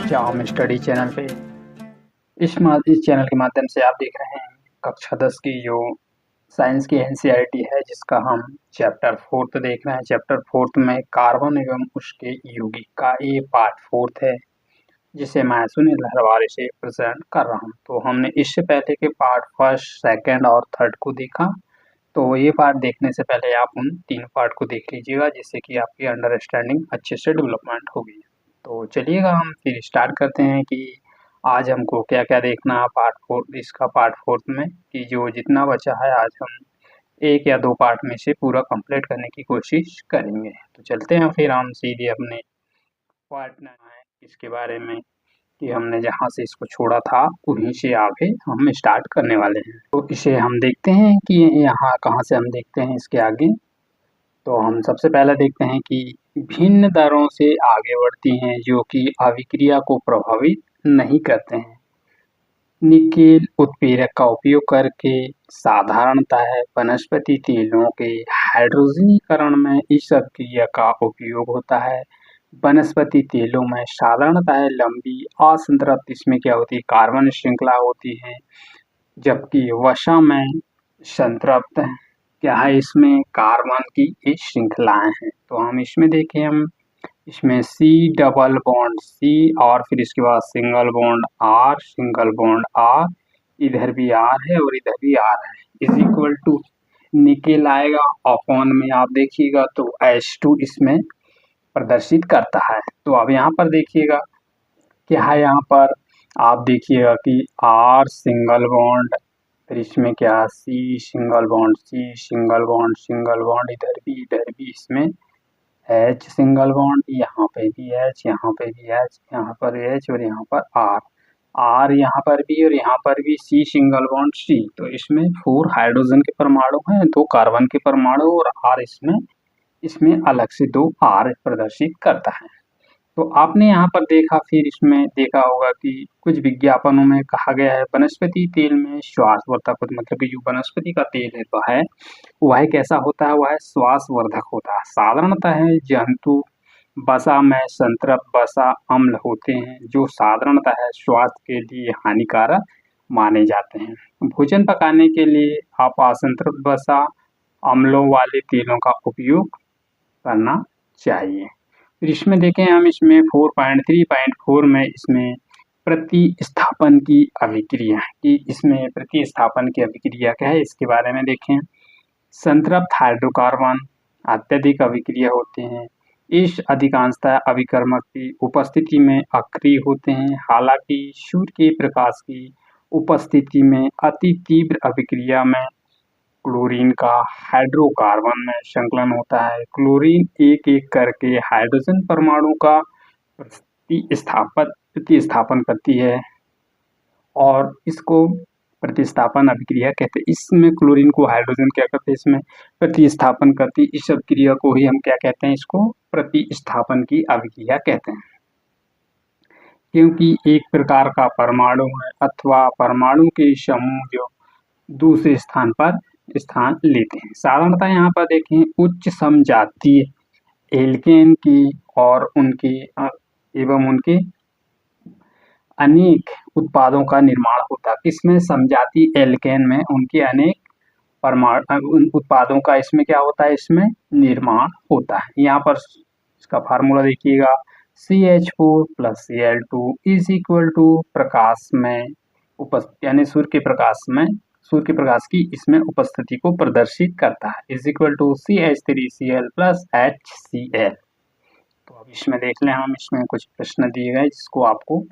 जाम study channel पे इस channel के माध्यम से आप देख रहे हैं कक्षा 10 की जो साइंस की एनसीईआरटी है, जिसका हम चैप्टर 4 देख रहे हैं। चैप्टर 4 में कार्बन एवं उसके यौगिक का ये पार्ट 4 है, जिसे मैं सुनील हरवारे से प्रेजेंट कर रहा हूँ। तो हमने इससे पहले के पार्ट 1, 2 और 3 को देखा, तो ये पार्ट देखने से पहले आप उन 3 पार्ट को देख लीजिएगा, जिससे कि आपकी अंडरस्टैंडिंग अच्छे से डेवलपमेंट होगी। तो चलिएगा हम फिर स्टार्ट करते हैं कि आज हमको क्या क्या देखना है पार्ट 4 में, कि जो जितना बचा है आज हम 1 या 2 पार्ट में से पूरा कंप्लीट करने की कोशिश करेंगे। तो चलते हैं फिर हम सीधे अपने पार्ट 9 है इसके बारे में, कि हमने जहाँ से इसको छोड़ा था वहीं से आगे हम स्टार्ट करने वाले हैं। तो इसे हम देखते हैं कि यहाँ कहाँ से हम देखते हैं इसके आगे। तो हम सबसे पहले देखते हैं कि भिन्न दरों से आगे बढ़ती हैं जो कि अभिक्रिया को प्रभावित नहीं करते हैं। निकेल उत्प्रेरक का उपयोग करके साधारणतः वनस्पति तेलों के हाइड्रोजनीकरण में इस अभिक्रिया का उपयोग होता है। वनस्पति तेलों में साधारणतः लंबी असंतृप्त इसमें क्या होती है, कार्बन श्रृंखला होती है, जबकि वसा में संतृप्त क्या है, इसमें कार्बन की ये श्रृंखलाएं हैं। तो हम इसमें देखें, हम इसमें C डबल बॉन्ड C और फिर इसके बाद सिंगल बॉन्ड R, इधर भी R है और इधर भी R है, इज इक्वल टू निकेल आएगा अपॉन में आप देखिएगा तो H2 इसमें प्रदर्शित करता है। तो अब यहाँ पर देखिएगा क्या है, यहाँ पर आप देखिएगा कि R सिंगल बॉन्ड, फिर इसमें क्या C सिंगल बॉन्ड, इधर भी इसमें H सिंगल बॉन्ड, यहाँ पे भी H, यहाँ पे भी H, यहाँ पर H और यहाँ पर R यहाँ पर भी और यहाँ पर भी C सिंगल बॉन्ड C। तो इसमें 4 हाइड्रोजन के परमाणु हैं, 2 कार्बन के परमाणु और R इसमें अलग से 2 R प्रदर्शित करता है। तो आपने यहाँ पर देखा, फिर इसमें देखा होगा कि कुछ विज्ञापनों में कहा गया है वनस्पति तेल में श्वासवर्धक, मतलब कि जो वनस्पति का तेल है तो है वह कैसा होता है, वह श्वासवर्धक होता है। साधारणतः जंतु वसा में संतृप्त वसा अम्ल होते हैं, जो साधारणतः स्वास्थ्य के लिए हानिकारक माने जाते हैं। भोजन पकाने के लिए आप असंतृप्त वसा अम्लों वाले तेलों का उपयोग करना चाहिए। फिर इसमें देखें हम, इसमें 4.3.4 में इसमें प्रतिस्थापन की अभिक्रिया क्या है, इसके बारे में देखें। संतृप्त हाइड्रोकार्बन अत्यधिक अभिक्रिया होते हैं। इस अधिकांशतः अभिकर्मक की उपस्थिति में अक्रिय होते हैं। हालांकि सूर्य के प्रकाश की उपस्थिति में अति तीव्र अभिक्रिया में क्लोरीन का हाइड्रोकार्बन में संकलन होता है। क्लोरीन एक एक करके हाइड्रोजन परमाणु का प्रतिस्थापन करती है और इसको प्रतिस्थापन अभिक्रिया कहते हैं। इसमें क्लोरीन को हाइड्रोजन क्या करते हैं, इसमें प्रतिस्थापन करती है। इस अभिक्रिया को ही हम क्या कहते हैं, इसको प्रतिस्थापन की अभिक्रिया कहते हैं। क्योंकि एक प्रकार का परमाणु है अथवा परमाणु के समूह जो दूसरे स्थान पर स्थान लेते हैं। साधारणतः यहाँ पर देखें उच्च समजातीय एल्केन की और उनके अनेक उत्पादों का निर्माण होता है। इसमें समजातीय एल्केन में उनके अनेक उत्पादों का इसमें क्या होता है, इसमें निर्माण होता है। यहाँ पर इसका फार्मूला देखिएगा, CH4 + Cl2 is equal to प्रकाश में यानी सूर्य के प्रकाश की इसमें उपस्थिति को प्रदर्शित करता है, is equal to CH3Cl + HCl। तो अब इसमें देख लें हम, इसमें कुछ प्रश्न दिए गए जिसको आपको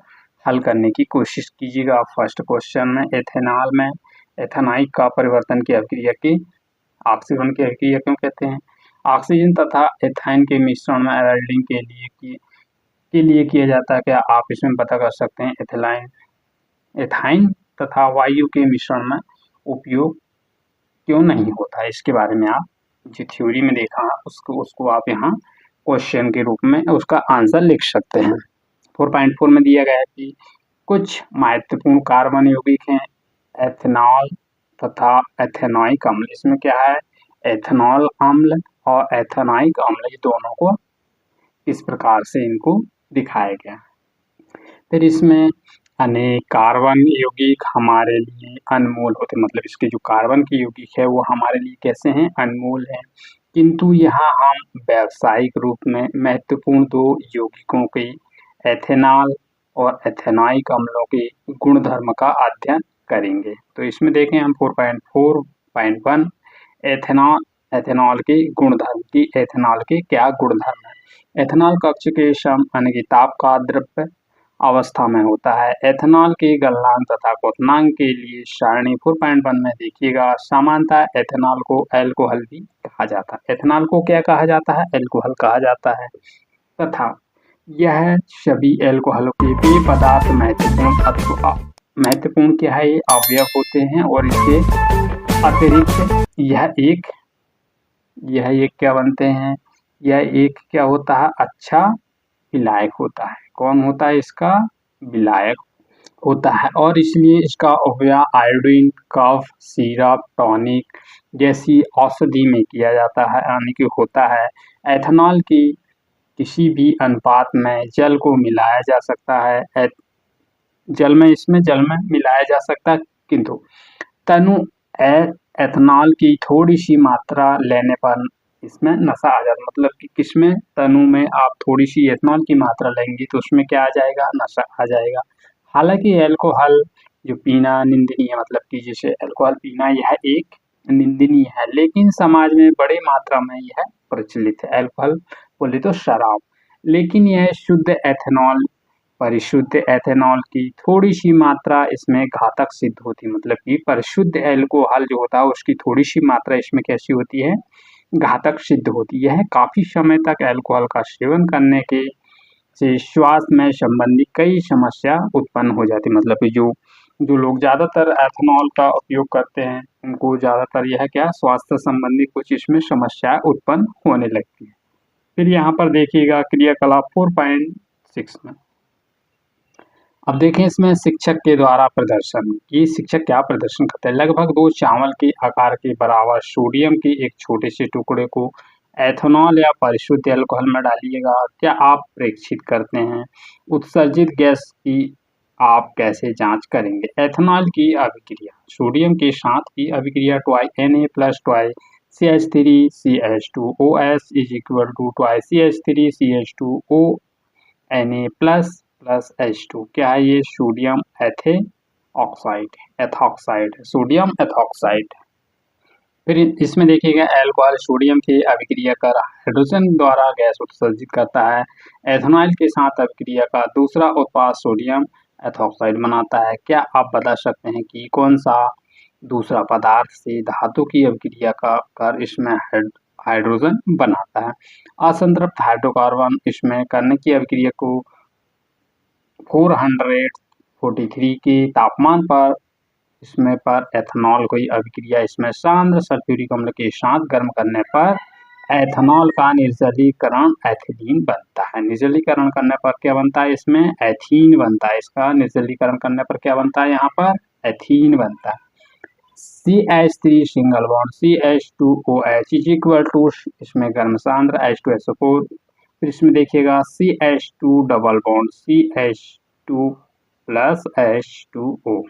हल करने की कोशिश कीजिएगा। फर्स्ट क्वेश्चन में एथेनॉल में एथेनाइक का परिवर्तन की अभिक्रिया की ऑक्सीकरण की अभिक्रिया क्यों कहते हैं। ऑक्सीजन तथा एथाइन के मिश्रण में वेल्डिंग के लिए किया जाता है। क्या आप इसमें पता कर सकते हैं, एथाइन तथा वायु के मिश्रण में उपयोग क्यों नहीं होता है। इसके बारे में आप जो थ्योरी में देखा उसको आप यहाँ क्वेश्चन के रूप में उसका आंसर लिख सकते हैं। 4.4 में दिया गया है कि कुछ महत्वपूर्ण कार्बन यौगिक हैं एथेनॉल तथा एथेनॉइक अम्ल। इसमें क्या है, एथेनॉल अम्ल और एथेनॉइक अम्ल, ये दोनों को इस प्रकार से इनको दिखाया गया। फिर इसमें अनेक कार्बन यौगिक हमारे लिए अनमोल होते, मतलब इसके जो कार्बन के यौगिक है वो हमारे लिए कैसे हैं, अनमोल हैं। किंतु यहाँ हम व्यावसायिक रूप में महत्वपूर्ण दो यौगिकों के एथेनॉल और एथेनॉइक अम्लों के गुणधर्म का अध्ययन करेंगे। तो इसमें देखें हम 4.4.1 एथेनॉल एथेनॉल के गुणधर्म की एथेनॉल के क्या गुणधर्म है। एथेनॉल कक्ष के सम यानी कि ताप का द्रव्य अवस्था में होता है। एथेनॉल के गलनांक तथा क्वथनांक के लिए सारणी 4.1 में देखिएगा। सामान्यतः एथेनॉल को अल्कोहल भी कहा जाता है। एथेनॉल को क्या कहा जाता है, अल्कोहल कहा जाता है। तथा यह सभी अल्कोहलों के वे पदार्थ महत्वपूर्ण क्या है, ये अवयव होते हैं और इसके अतिरिक्त यह एक क्या बनते हैं, यह एक क्या होता है, अच्छा विलायक होता है। कौन होता है, इसका विलायक होता है और इसलिए इसका उपयोग आयोडीन, कफ, सिरप, टॉनिक जैसी औषधि में किया जाता है, यानी कि होता है। एथेनॉल की किसी भी अनुपात में जल को मिलाया जा सकता है, जल में मिलाया जा सकता है, किंतु तनु एथेनॉल की थोड़ी सी मात्रा लेने पर इसमें नशा आ जाता है। मतलब कि किसमें, तनु में आप थोड़ी सी एथेनॉल की मात्रा लेंगे तो उसमें क्या आ जाएगा, नशा आ जाएगा। हालांकि अल्कोहल जो पीना निंदनीय, मतलब कि जैसे अल्कोहल पीना यह एक निंदनीय है, लेकिन समाज में बड़े मात्रा में यह प्रचलित है। अल्कोहल बोले तो शराब, लेकिन यह शुद्ध एथेनॉल, परिशुद्ध एथेनॉल की थोड़ी सी मात्रा इसमें घातक सिद्ध होती है। मतलब कि परिशुद्ध अल्कोहल जो होता है उसकी थोड़ी सी मात्रा इसमें कैसी होती है, घातक सिद्ध होती है। काफी समय तक अल्कोहल का सेवन करने के से स्वास्थ्य में संबंधित कई समस्या उत्पन्न हो जाती है। मतलब कि जो लोग ज्यादातर एथेनॉल का उपयोग करते हैं उनको ज्यादातर यह क्या, स्वास्थ्य संबंधी कुछ इसमें समस्या उत्पन्न होने लगती है। फिर यहाँ पर देखिएगा क्रियाकलाप 4.6 में, अब देखें इसमें शिक्षक के द्वारा प्रदर्शन। ये शिक्षक क्या प्रदर्शन करते हैं, लगभग 2 चावल के आकार के बराबर सोडियम के एक छोटे से टुकड़े को एथेनॉल या परिशुद्ध अल्कोहल में डालिएगा। क्या आप प्रेक्षित करते हैं, उत्सर्जित गैस की आप कैसे जांच करेंगे। एथेनॉल की अभिक्रिया सोडियम के साथ की अभिक्रिया Na plus CH3CH2OS is equal to CH3CH2ONA plus H2। क्या है ये, सोडियम एथॉक्साइड सोडियम एथॉक्साइड। फिर इसमें देखिएगा अल्कोहल सोडियम की अभिक्रिया कर हाइड्रोजन द्वारा गैस उत्सर्जित करता है। एथेनॉल के साथ अभिक्रिया का दूसरा उत्पाद सोडियम एथॉक्साइड बनाता है। क्या आप बता सकते हैं कि कौन सा दूसरा पदार्थ से धातु की अभिक्रिया का कर इसमें हाइड्रोजन बनाता है। असंतृप्त हाइड्रोकार्बन इसमें करने की अभिक्रिया को 443 के तापमान पर इसमें पर एथेनॉल की अभिक्रिया इसमें सांद्र सल्फ्यूरिक अम्ल के साथ गर्म करने पर एथेनॉल का निर्जलीकरण एथिलीन बनता है। निर्जलीकरण करने पर क्या बनता है, इसमें एथीन बनता है। इसका निर्जलीकरण करने पर क्या बनता है, यहाँ पर एथीन बनता है। CH3 single bond CH2OH is equal to इसमें गर्म सांद्र H2SO4। फिर इसमें देखिएगा CH2 double bond CH2 plus H2O।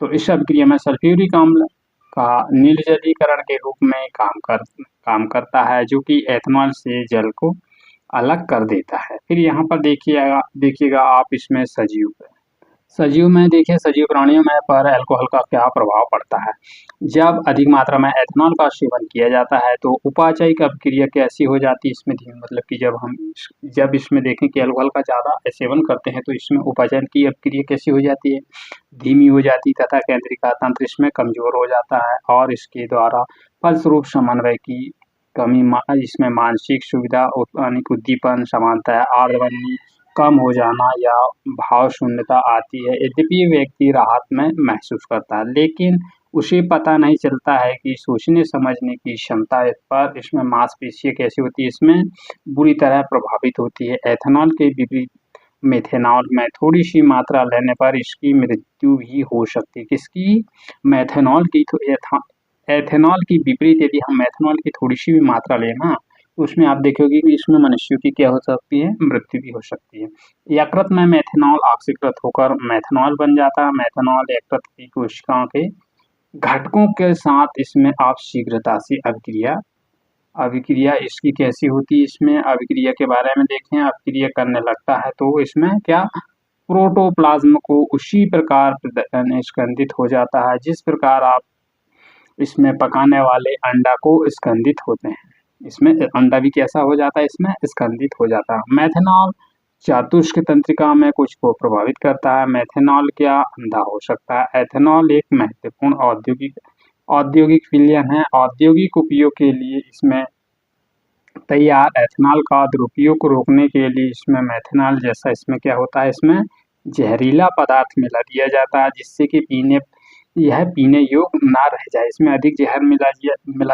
तो इस अभिक्रिया में सल्फ्यूरिक अम्ल का निर्जलीकरण के रूप में काम करता है, जो कि एथेनॉल से जल को अलग कर देता है। फिर यहाँ पर देखिएगा आप इसमें सजीव में देखिए, सजीव प्राणियों में पर अल्कोहल का क्या प्रभाव पड़ता है। जब अधिक मात्रा में एथेनॉल का सेवन किया जाता है तो उपाचयिक अभिक्रिया कैसी हो जाती है इसमें धीमी। मतलब कि जब इसमें देखें कि अल्कोहल का ज़्यादा सेवन करते हैं तो इसमें उपाचयन की अभिक्रिया कैसी हो जाती है, धीमी हो जाती है तथा केंद्रिका तंत्र इसमें कमजोर हो जाता है और इसके द्वारा फलस्वरूप समन्वय की कमी, इसमें मानसिक सुविधा उद्दीपन, समानता, आर्द्रवन्नी कम हो जाना या भाव शून्यता आती है। यद्यपि व्यक्ति राहत में महसूस करता है, लेकिन उसे पता नहीं चलता है कि सोचने समझने की क्षमता पर इसमें मांसपेशियां कैसी होती है, इसमें बुरी तरह प्रभावित होती है। एथेनॉल के विपरीत मेथेनॉल में थोड़ी सी मात्रा लेने पर इसकी मृत्यु भी हो सकती है। किसकी, मेथेनॉल की। एथेनॉल की विपरीत यदि हम मेथेनॉल की थोड़ी सी भी मात्रा लेना उसमें आप देखोगे कि इसमें मनुष्यों की क्या हो सकती है, मृत्यु भी हो सकती है। यकृत में मेथनॉल ऑक्सीकृत होकर मेथनॉल बन जाता है। मेथनॉल यकृत की कोशिकाओं के घटकों के साथ इसमें आप शीघ्रता से अभिक्रिया इसकी कैसी होती है, इसमें अभिक्रिया के बारे में देखें। अभिक्रिया करने लगता है तो इसमें क्या प्रोटोप्लाज्म को उसी प्रकार स्कंदित हो जाता है जिस प्रकार आप इसमें पकाने वाले अंडा को स्कंदित होते हैं। इसमें अंडा भी कैसा हो जाता है, इसमें स्कंदित हो जाता है। मेथनॉल चातुष्क तंत्रिका में कुछ को प्रभावित करता है। मेथनॉल क्या अंधा हो सकता है। एथेनॉल एक महत्वपूर्ण औद्योगिक विलयन है। औद्योगिक उपयोग के लिए इसमें तैयार एथेनॉल का दुरुपयोग को रोकने के लिए इसमें मेथनॉल जैसा इसमें क्या होता है, इसमें जहरीला पदार्थ मिला दिया जाता है जिससे कि यह पीने योग्य ना रह जाए। इसमें अधिक जहर मिला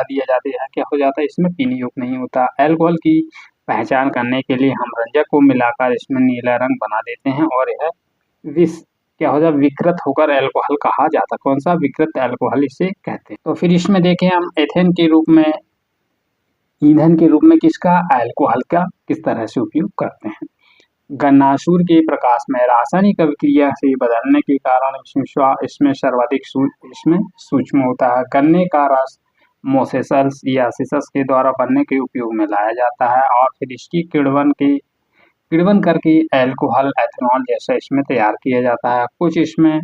दिया जाता है, क्या हो जाता है, इसमें पीने योग्य नहीं होता। अल्कोहल की पहचान करने के लिए हम रंजक को मिलाकर इसमें नीला रंग बना देते हैं और यह विष क्या हो जाता, विकृत होकर अल्कोहल कहा जाता है। कौन सा, विकृत अल्कोहल इसे कहते हैं। तो फिर इसमें देखें हम एथेन के रूप में, ईंधन के रूप में किसका, अल्कोहल का किस तरह से उपयोग करते हैं। गन्नासुर के प्रकाश में रासायनिक अभिक्रिया से बदलने के कारण इसमें सर्वाधिक इसमें सूक्ष्म होता है। गन्ने का रस मोसेसल्स या सिसस के द्वारा बनने के उपयोग में लाया जाता है और फिर इसकी किण्वन करके अल्कोहल एथेनॉल जैसा इसमें तैयार किया जाता है। कुछ इसमें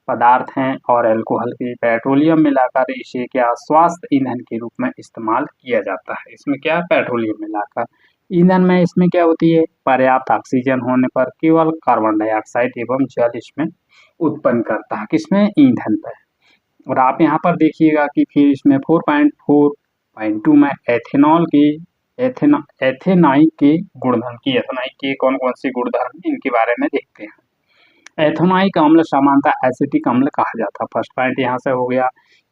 पदार्थ हैं और अल्कोहल के पेट्रोलियम मिलाकर इसे क्या स्वास्थ्य ईंधन के रूप में इस्तेमाल किया जाता है। इसमें क्या, पेट्रोलियम मिलाकर ईंधन में इसमें क्या होती है, पर्याप्त ऑक्सीजन होने पर केवल कार्बन डाइऑक्साइड एवं जल इसमें उत्पन्न करता है, किसमें, ईंधन पर। और आप यहाँ पर देखिएगा कि फिर इसमें 4.4.2 में एथेनॉल के एथेनाइक के गुणधर्म की, एथेनाइक के कौन कौन से गुणधर्म इनके बारे में देखते हैं। एथेनाइक अम्ल सामान्यतः एसिटिक अम्ल कहा जाता है। फर्स्ट पॉइंट यहाँ से हो गया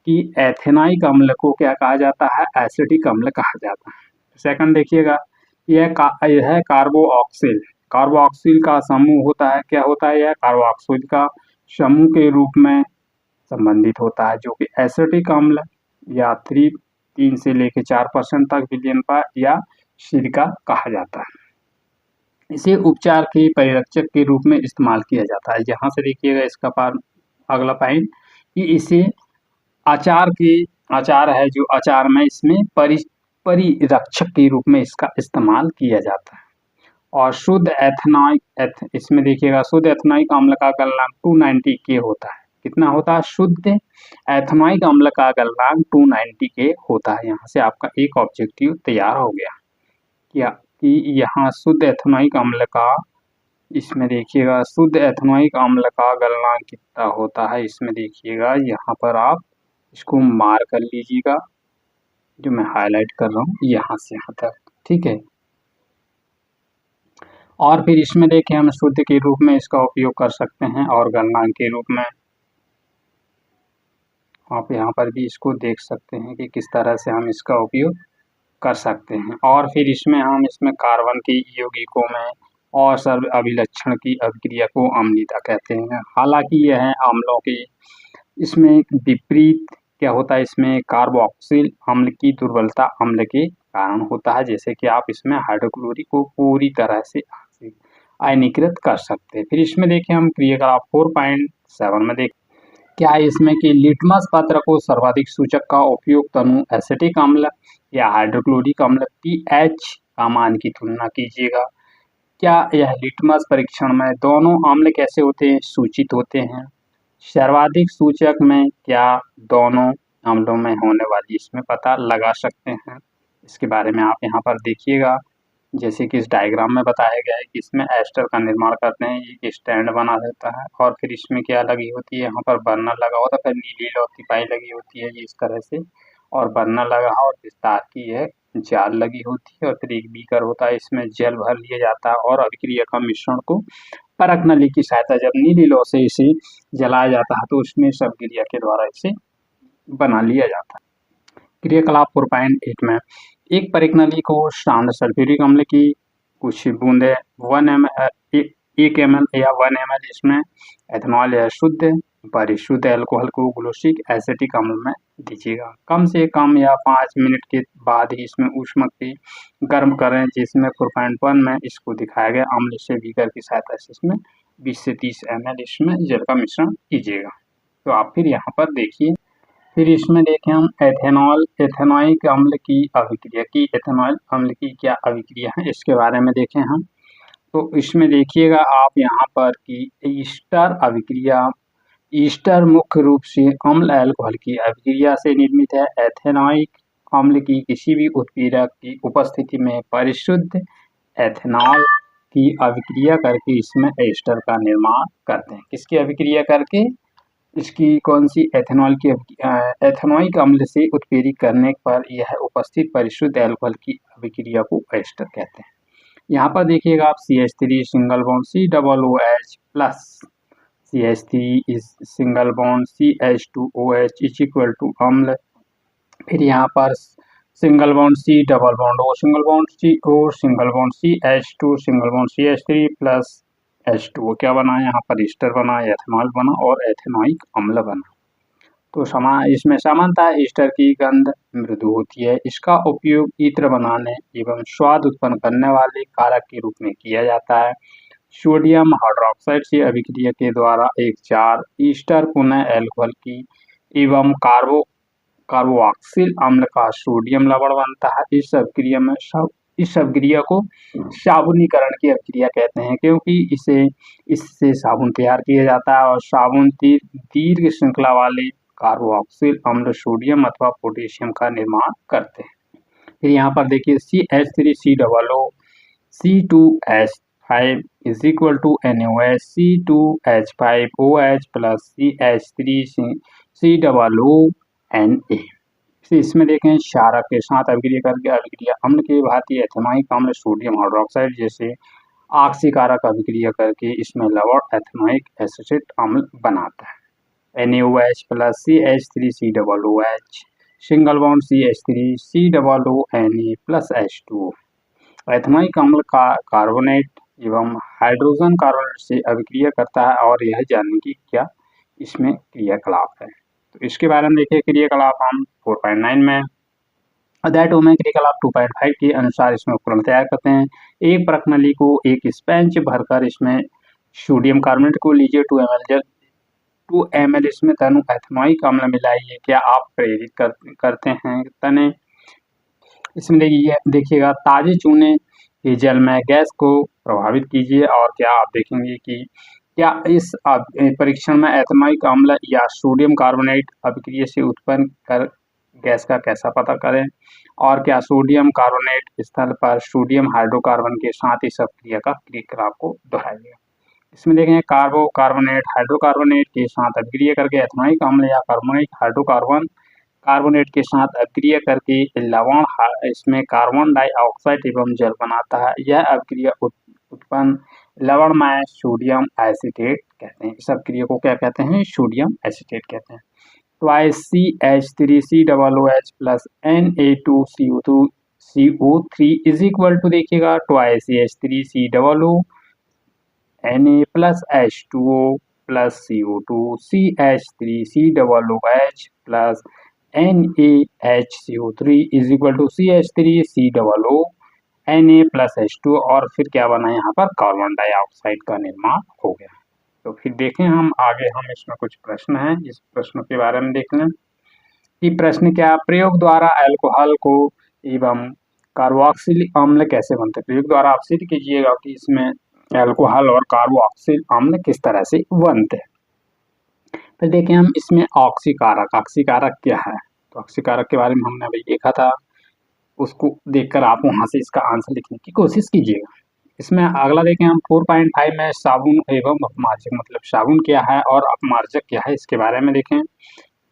कि एथेनाइक अम्ल को क्या कहा जाता है, एसिटिक अम्ल कहा जाता है। सेकंड देखिएगा, यह है कार्बोऑक्सिल। कार्बोऑक्सिल का समूह होता है, क्या होता है, यह कार्बोऑक्सिल का समूह के रूप में संबंधित होता है जो कि एसिटिक अम्ल या 3 से लेकर 4% तक विलयन पर या सिरका कहा जाता है। इसे उपचार के परिरक्षक के रूप में इस्तेमाल किया जाता है। यहाँ से देखिएगा इसका अगला पॉइंट कि इसे अचार है जो अचार में इसमें परिरक्षक के रूप में इसका इस्तेमाल किया जाता है। और शुद्ध एथेनाइक इसमें देखिएगा शुद्ध एथेनाइक अम्ल का गलनांक 290 के होता है। कितना होता है, शुद्ध एथेनाइक अम्ल का गलनांक 290 के होता है। यहाँ से आपका एक ऑब्जेक्टिव तैयार हो गया क्या कि यहाँ शुद्ध एथेनाइक अम्ल का, इसमें देखिएगा शुद्ध एथेनाइक अम्ल का गलनांक कितना होता है। इसमें देखिएगा यहाँ पर आप इसको मार कर लीजिएगा, जो मैं हाईलाइट कर रहा हूँ यहाँ से यहाँ तक, ठीक है। और फिर इसमें देखें हम शुद्ध के रूप में इसका उपयोग कर सकते हैं और गलनांक के रूप में आप यहाँ पर भी इसको देख सकते हैं कि किस तरह से हम इसका उपयोग कर सकते हैं। और फिर इसमें कार्बन के यौगिकों में और सर्व अभिलक्षण की अभिक्रिया को अम्लीयता कहते हैं। हालांकि यह अम्लों के इसमें विपरीत क्या होता है, इसमें कार्बोक्सिल अम्ल की दुर्बलता अम्ल के कारण होता है, जैसे कि आप इसमें हाइड्रोक्लोरिक को पूरी तरह से आयनीकृत कर सकते हैं। फिर इसमें देखें हम क्रियाकलाप 4.7 में देखें क्या है इसमें कि लिटमस पत्र को सर्वाधिक सूचक का उपयोग तनु एसिटिक अम्ल या हाइड्रोक्लोरिक अम्ल pH का मान की तुलना कीजिएगा। क्या यह लिटमस परीक्षण में दोनों अम्ल कैसे होते हैं, सूचित होते हैं। सर्वाधिक सूचक में क्या दोनों अम्लों में होने वाली इसमें पता लगा सकते हैं। इसके बारे में आप यहाँ पर देखिएगा, जैसे कि इस डायग्राम में बताया गया है कि इसमें एस्टर का निर्माण करते हैं, एक स्टैंड बना देता है और फिर इसमें क्या लगी होती है, यहाँ पर बर्नर लगा होता है, फिर नीली लौती पाई लगी होती है इस तरह से, और बर्नर लगा और विस्तार की है जाल लगी होती है और फिर एक बीकर होता है, इसमें जल भर लिया जाता है और अभिक्रिया का मिश्रण को परख नली की सहायता जब नीली लौ से इसे जलाया जाता है तो उसमें सब क्रिया के द्वारा इसे बना लिया जाता है। क्रियाकलाप 4.8 में एक परिक नली को शांत सल्फ्यूरिक अम्ल की कुछ बूंदे 1 ml या 1 ml इसमें एथेनॉल या शुद्ध परिशुद्ध अल्कोहल को ग्लूकोसिक एसिटिक अम्ल में दीजिएगा। कम से कम या 5 मिनट के बाद ही इसमें ऊष्मक की गर्म करें, जिसमें 4.1 में इसको दिखाया गया अम्ल से बीकर की सहायता से इसमें 20 से 30 ml इसमें जल का मिश्रण कीजिएगा। तो आप फिर यहाँ पर देखिए, फिर इसमें देखें हम एथेनॉइक अम्ल की अभिक्रिया की, एथेनॉल अम्ल की क्या अभिक्रिया है इसके बारे में देखें हम। तो इसमें देखिएगा आप यहाँ पर कि ईस्टर अभिक्रिया, ईस्टर मुख्य रूप से अम्ल अल्कोहल की अभिक्रिया से निर्मित है। एथेनॉइक अम्ल की किसी भी उत्प्रेरक की उपस्थिति में परिशुद्ध एथेनॉल की अभिक्रिया करके इसमें ईस्टर का निर्माण करते हैं। किसकी अभिक्रिया करके? इसकी कौन सी? एथेनॉल की एथेनॉइक अम्ल से उत्प्रेरित करने पर यह उपस्थित परिशुद्ध अल्कोहल की अभिक्रिया को ईस्टर कहते हैं। यहाँ पर देखिएगा आप CH3 single bond COOH plus CH3 is single bond CH2OH is equal to अम्ल। फिर यहाँ पर single bond C double bond O single bond CO single bond CH2 single bond CH3 plus H2O क्या बना? यहाँ पर ईस्टर बना, ethanol बना और एथेनॉइक अम्ल बना। तो इसमें सामान्यतः ईस्टर की गंध मृदु होती है। इसका उपयोग इत्र बनाने एवं स्वाद उत्पन्न करने वाले कारक के रूप में किया जाता है। सोडियम हाइड्रोक्साइड से अभिक्रिया के द्वारा एक 4 ईस्टर पुनः अल्कोहल की एवं कार्बोक्सिल अम्ल का सोडियम लवण बनता है। इस अभिक्रिया को साबुनीकरण की अभिक्रिया कहते हैं, क्योंकि इससे साबुन तैयार किया जाता है और साबुन दीर्घ श्रृंखला वाले कार्बोक्सिल अम्ल सोडियम अथवा पोटेशियम का निर्माण करते हैं। फिर यहाँ पर देखिए CH3COO C2H5 is equal to NaOH C2H5OH plus CH3COO Na। इसमें देखें क्षारक के साथ अभिक्रिया करके अभिक्रिया अम्ल के भांति एथेनॉइक अम्ल सोडियम हाइड्रोक्साइड जैसे ऑक्सीकारक अभिक्रिया करके इसमें लवण एथेनॉइक एसिटेट अम्ल बनाता है। NaOH plus CH3COOH single bond CH3COO Na plus H2O ethanoic अम्ल का कार्बोनेट एवं हाइड्रोजन कार्बोनेट से अभिक्रिया करता है और यह जानने की क्या इसमें क्रियाकलाप है। तो इसके बारे में देखिए क्रियाकलाप हम 4.9 में, अध्याय 2 में क्रियाकलाप 2.5 के अनुसार इसमें उपकरण तैयार करते हैं। एक परख नली को एक स्पंज भरकर इसमें सोडियम कार्बोनेट को लीजिए 2 ml इसमें तनु एथेनॉइक अम्ल मिलाइए। क्या आप प्रेरित करते हैं तने? इसमें देखिएगा ताजे चूने के जल में गैस को प्रभावित कीजिए और क्या आप देखेंगे कि क्या इस परीक्षण में एथेनॉइक अम्ल या सोडियम कार्बोनेट अभिक्रिया से उत्पन्न कर गैस का कैसा पता करें, और क्या सोडियम कार्बोनेट स्थल पर सोडियम हाइड्रोकार्बन के साथ इस अभिक्रिया का क्रियाकलाप को दोहराइए। इसमें देखें कार्बोनेट हाइड्रोकार्बोनेट के साथ अभिक्रिया करके एथेनॉइक अम्ल या कार्बोनेट के साथ अभिक्रिया करके लवण इसमें कार्बन डाइऑक्साइड एवं जल बनाता है। यह अभिक्रिया उत्पन्न लवण में सोडियम एसिटेट कहते हैं। इस अभिक्रिया को क्या कहते हैं? सोडियम एसिटेट कहते हैं। Twice CH3COOH plus Na2CO3 is equal to देखिएगा twice CH3COO Na plus H2O plus CO2 CH3COOH plus NaHCO3 is equal to CH3COO Na plus H2 और फिर क्या बना यहाँ पर? कार्बन डाइऑक्साइड का निर्माण हो गया। तो फिर देखें हम आगे, हम इसमें कुछ प्रश्न हैं, इस प्रश्न के बारे में देख लें कि प्रश्न क्या? प्रयोग द्वारा अल्कोहल को एवं कार्बोक्सिल अम्ल कैसे बनते हैं? प्रयोग द्वारा आप सिद्ध कीजिएगा कि इसमें अल्कोहल और कार्बोक्सिल अम्ल किस तरह से बनते हैं। फिर देखें हम इसमें ऑक्सीकारक क्या है? तो ऑक्सीकारक के बारे में हमने अभी देखा था, उसको देखकर आप वहां से इसका आंसर लिखने की कोशिश कीजिएगा। इसमें अगला देखें हम 4.5 में साबुन एवं अपमार्जक, मतलब साबुन क्या है और अपमार्जक क्या है इसके बारे में देखें।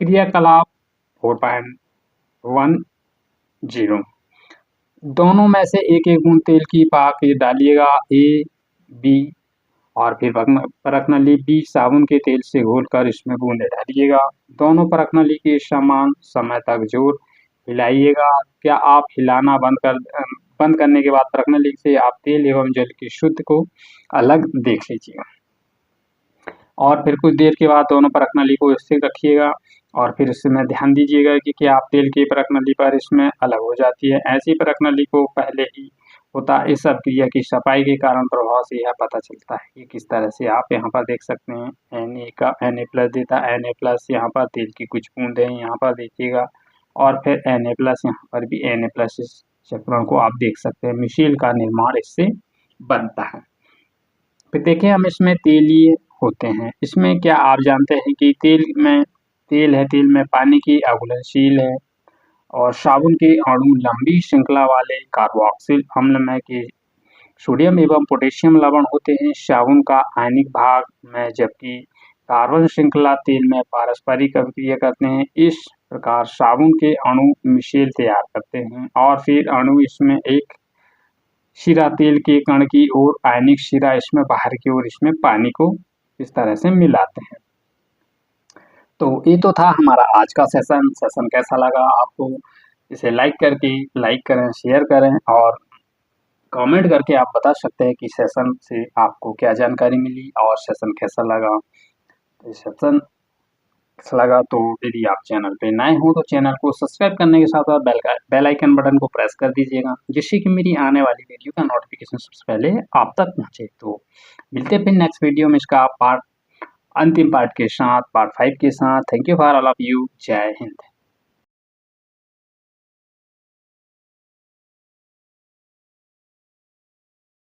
क्रियाकलाप 4.10 दोनों में से एक एक बूंद तेल की पाक डालिएगा A, B और फिर परख नली B साबुन के तेल से घोलकर इसमें बूंदे डालिएगा। दोनों परख नली के समान समय तक जोर हिलाइएगा। क्या आप हिलाना बंद कर बंद करने के बाद प्रश्नाली से आप तेल एवं जल की शुद्ध को अलग देख लीजिएगा और फिर कुछ देर के बाद दोनों प्रश्नाली को स्थिर रखिएगा और फिर इसमें ध्यान दीजिएगा कि क्या आप तेल की प्रश्नाली पर इसमें अलग हो जाती है। ऐसी प्रश्नाली को पहले ही होता इस अभिक्रिया की सफाई के कारण प्रभाव से यह पता चलता है कि किस तरह से आप यहाँ पर देख सकते हैं Na का Na+ देता है, Na+ यहाँ पर तेल की कुछ बूंदे हैं यहाँ पर देखिएगा और फिर Na+ यहाँ पर भी Na+ इस चक्रण को आप देख सकते हैं। मिशेल का निर्माण इससे बनता है। फिर देखिए हम इसमें तेलीय होते हैं। इसमें क्या आप जानते हैं कि तेल में पानी की अघुलनशील है और साबुन के अणु लंबी श्रृंखला वाले कार्बोक्सिल अम्ल में के सोडियम एवं पोटेशियम लवण होते हैं साबुन का आयनिक भाग में, जबकि कार्बन श्रृंखला तेल में पारस्परिक अभिक्रिया करते हैं। इस प्रकार साबुन के अणु मिशेल तैयार करते हैं और फिर अणु इसमें एक शिरा तेल के कण की ओर आयनिक शिरा इसमें बाहर की ओर इसमें पानी को इस तरह से मिलाते हैं। तो ये तो था हमारा आज का सेशन कैसा लगा आपको, इसे लाइक करें, शेयर करें और कमेंट करके आप बता सकते हैं कि सेशन से आपको क्या जानकारी मिली और सेशन कैसा लगा। तो सेशन अच्छा लगा तो यदि आप चैनल पे नए हो तो चैनल को सब्सक्राइब करने के साथ साथ बेल आइकन बटन को प्रेस कर दीजिएगा, जिससे कि मेरी आने वाली वीडियो का नोटिफिकेशन सबसे पहले आप तक पहुंचे। तो मिलते फिर नेक्स्ट वीडियो में इसका अंतिम पार्ट के साथ, पार्ट 5 के साथ। Thank you for all of you. जय हिंद।